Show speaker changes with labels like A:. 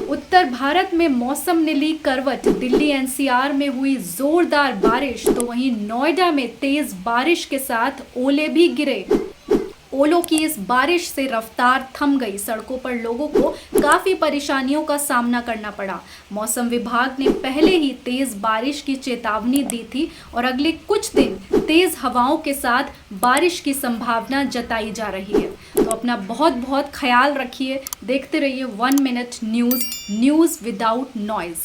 A: उत्तर भारत में मौसम ने ली करवट। दिल्ली एनसीआर में हुई जोरदार बारिश तो वहीं नोएडा में तेज बारिश के साथ ओले भी गिरे। ओलों की इस बारिश से रफ्तार थम गई। सड़कों पर लोगों को काफी परेशानियों का सामना करना पड़ा। मौसम विभाग ने पहले ही तेज बारिश की चेतावनी दी थी और अगले कुछ दिन तेज हवाओं के साथ बारिश की संभावना जताई जा रही है। तो अपना बहुत बहुत ख्याल रखिए। देखते रहिए 1 मिनट न्यूज विदाउट नॉइज।